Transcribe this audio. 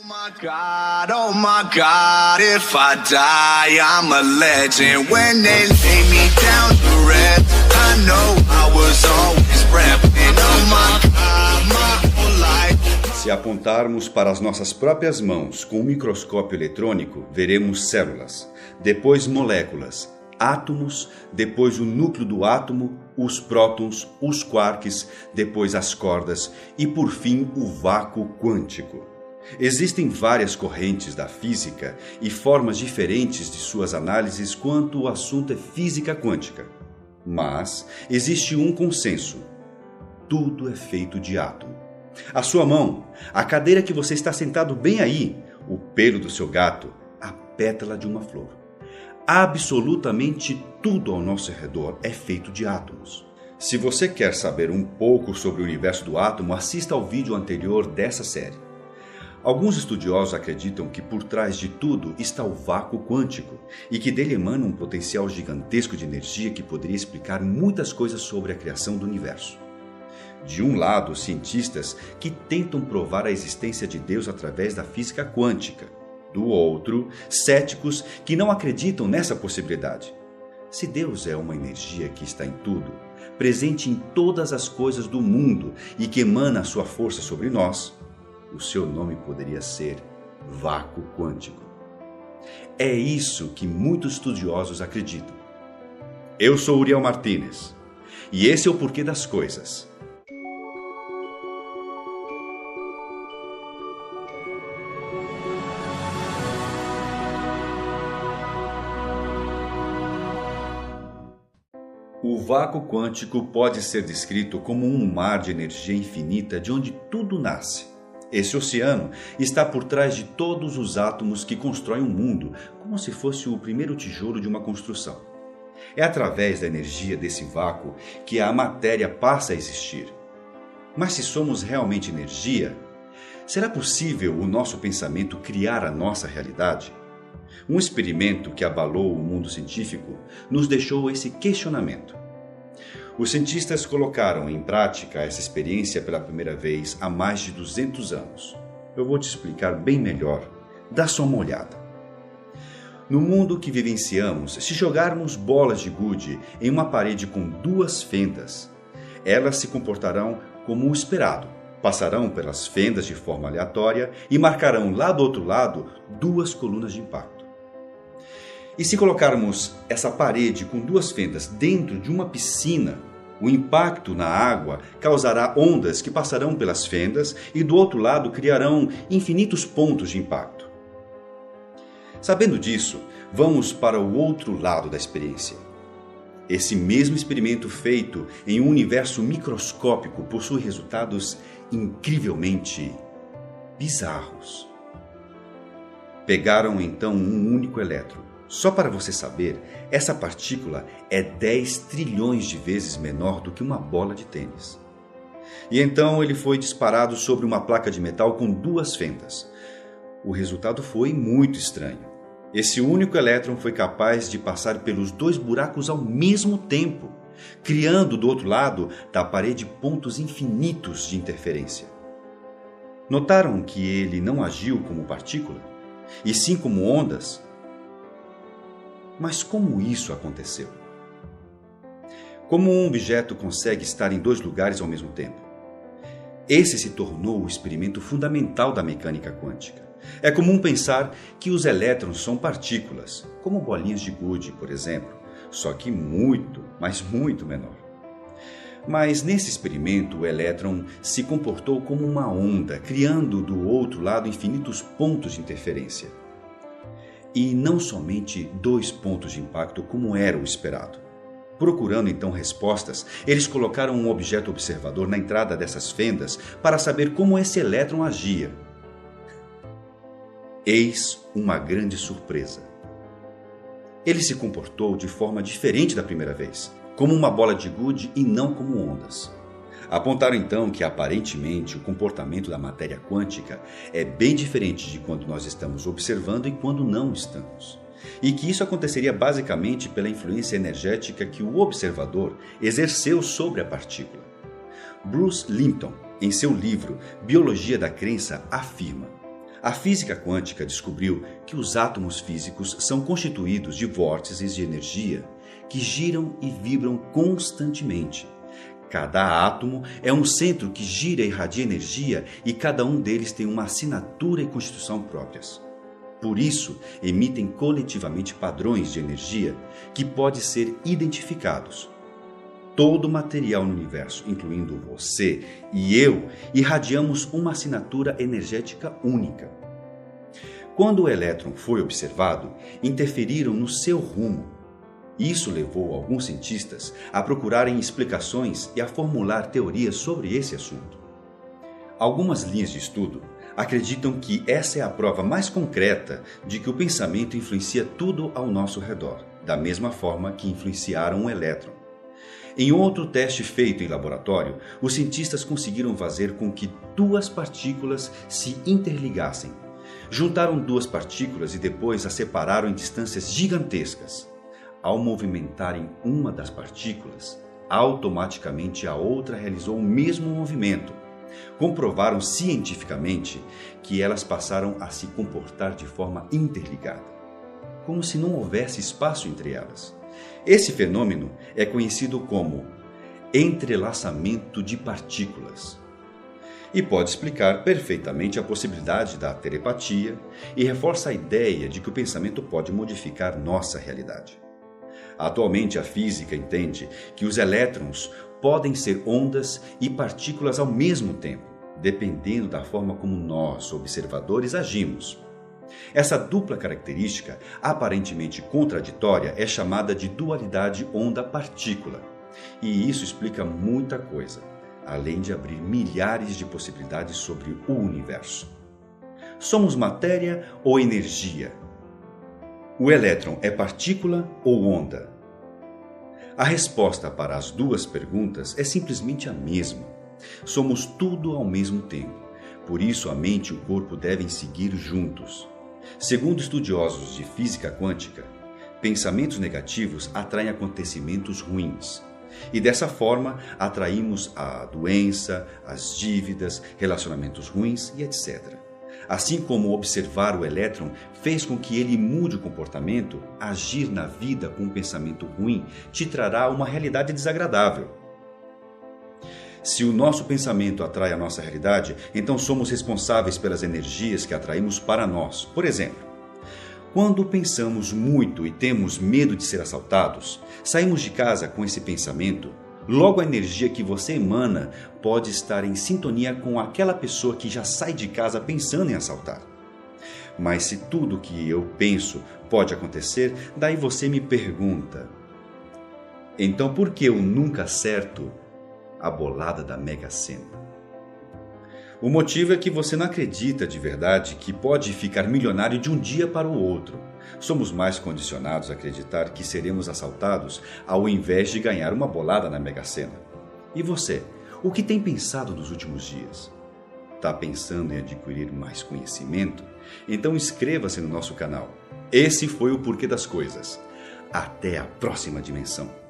Oh my God, if I die, I'm a legend. When they lay me down to rest, I know I was always repping. Oh my God, my whole life. Se apontarmos para as nossas próprias mãos com um microscópio eletrônico, veremos células, depois moléculas, átomos, depois o núcleo do átomo, os prótons, os quarks, depois as cordas e, por fim, o vácuo quântico. Existem várias correntes da física e formas diferentes de suas análises quanto o assunto é física quântica. Mas existe um consenso: tudo é feito de átomo. A sua mão, a cadeira que você está sentado bem aí, o pelo do seu gato, a pétala de uma flor. Absolutamente tudo ao nosso redor é feito de átomos. Se você quer saber um pouco sobre o universo do átomo, assista ao vídeo anterior dessa série. Alguns estudiosos acreditam que por trás de tudo está o vácuo quântico e que dele emana um potencial gigantesco de energia que poderia explicar muitas coisas sobre a criação do universo. De um lado, cientistas que tentam provar a existência de Deus através da física quântica. Do outro, céticos que não acreditam nessa possibilidade. Se Deus é uma energia que está em tudo, presente em todas as coisas do mundo e que emana a sua força sobre nós, o seu nome poderia ser vácuo quântico. É isso que muitos estudiosos acreditam. Eu sou Uriel Martínez e esse é o Porquê das Coisas. O vácuo quântico pode ser descrito como um mar de energia infinita de onde tudo nasce. Esse oceano está por trás de todos os átomos que constroem o mundo, como se fosse o primeiro tijolo de uma construção. É através da energia desse vácuo que a matéria passa a existir. Mas se somos realmente energia, será possível o nosso pensamento criar a nossa realidade? Um experimento que abalou o mundo científico nos deixou esse questionamento. Os cientistas colocaram em prática essa experiência pela primeira vez há mais de 200 anos. Eu vou te explicar bem melhor. Dá só uma olhada. No mundo que vivenciamos, se jogarmos bolas de gude em uma parede com duas fendas, elas se comportarão como o esperado. Passarão pelas fendas de forma aleatória e marcarão lá do outro lado duas colunas de impacto. E se colocarmos essa parede com duas fendas dentro de uma piscina, o impacto na água causará ondas que passarão pelas fendas e do outro lado criarão infinitos pontos de impacto. Sabendo disso, vamos para o outro lado da experiência. Esse mesmo experimento feito em um universo microscópico possui resultados incrivelmente bizarros. Pegaram então um único elétron. Só para você saber, essa partícula é 10 trilhões de vezes menor do que uma bola de tênis. E então ele foi disparado sobre uma placa de metal com duas fendas. O resultado foi muito estranho. Esse único elétron foi capaz de passar pelos dois buracos ao mesmo tempo, criando do outro lado da parede pontos infinitos de interferência. Notaram que ele não agiu como partícula, e sim como ondas? Mas como isso aconteceu? Como um objeto consegue estar em dois lugares ao mesmo tempo? Esse se tornou o experimento fundamental da mecânica quântica. É comum pensar que os elétrons são partículas, como bolinhas de gude, por exemplo, só que muito, mas muito menor. Mas nesse experimento o elétron se comportou como uma onda, criando do outro lado infinitos pontos de interferência. E não somente dois pontos de impacto como era o esperado. Procurando então respostas, eles colocaram um objeto observador na entrada dessas fendas para saber como esse elétron agia. Eis uma grande surpresa. Ele se comportou de forma diferente da primeira vez, como uma bola de gude e não como ondas. Apontaram então que aparentemente o comportamento da matéria quântica é bem diferente de quando nós estamos observando e quando não estamos. E que isso aconteceria basicamente pela influência energética que o observador exerceu sobre a partícula. Bruce Lipton, em seu livro Biologia da Crença, afirma: A física quântica descobriu que os átomos físicos são constituídos de vórtices de energia que giram e vibram constantemente. Cada átomo é um centro que gira e irradia energia e cada um deles tem uma assinatura e constituição próprias. Por isso, emitem coletivamente padrões de energia que podem ser identificados. Todo material no universo, incluindo você e eu, irradiamos uma assinatura energética única. Quando o elétron foi observado, interferiram no seu rumo. Isso levou alguns cientistas a procurarem explicações e a formular teorias sobre esse assunto. Algumas linhas de estudo acreditam que essa é a prova mais concreta de que o pensamento influencia tudo ao nosso redor, da mesma forma que influenciaram o elétron. Em outro teste feito em laboratório, os cientistas conseguiram fazer com que duas partículas se interligassem. Juntaram duas partículas e depois as separaram em distâncias gigantescas. Ao movimentarem uma das partículas, automaticamente a outra realizou o mesmo movimento. Comprovaram cientificamente que elas passaram a se comportar de forma interligada, como se não houvesse espaço entre elas. Esse fenômeno é conhecido como entrelaçamento de partículas e pode explicar perfeitamente a possibilidade da telepatia e reforça a ideia de que o pensamento pode modificar nossa realidade. Atualmente, a física entende que os elétrons podem ser ondas e partículas ao mesmo tempo, dependendo da forma como nós, observadores, agimos. Essa dupla característica, aparentemente contraditória, é chamada de dualidade onda-partícula. E isso explica muita coisa, além de abrir milhares de possibilidades sobre o universo. Somos matéria ou energia? O elétron é partícula ou onda? A resposta para as duas perguntas é simplesmente a mesma. Somos tudo ao mesmo tempo. Por isso, a mente e o corpo devem seguir juntos. Segundo estudiosos de física quântica, pensamentos negativos atraem acontecimentos ruins. E dessa forma, atraímos a doença, as dívidas, relacionamentos ruins e etc. Assim como observar o elétron fez com que ele mude o comportamento, agir na vida com um pensamento ruim te trará uma realidade desagradável. Se o nosso pensamento atrai a nossa realidade, então somos responsáveis pelas energias que atraímos para nós. Por exemplo, quando pensamos muito e temos medo de ser assaltados, saímos de casa com esse pensamento, logo a energia que você emana pode estar em sintonia com aquela pessoa que já sai de casa pensando em assaltar. Mas se tudo que eu penso pode acontecer, daí você me pergunta: então por que eu nunca acerto a bolada da Mega Sena? O motivo é que você não acredita de verdade que pode ficar milionário de um dia para o outro. Somos mais condicionados a acreditar que seremos assaltados ao invés de ganhar uma bolada na Mega Sena. E você, o que tem pensado nos últimos dias? Está pensando em adquirir mais conhecimento? Então inscreva-se no nosso canal. Esse foi o Porquê das Coisas. Até a próxima dimensão.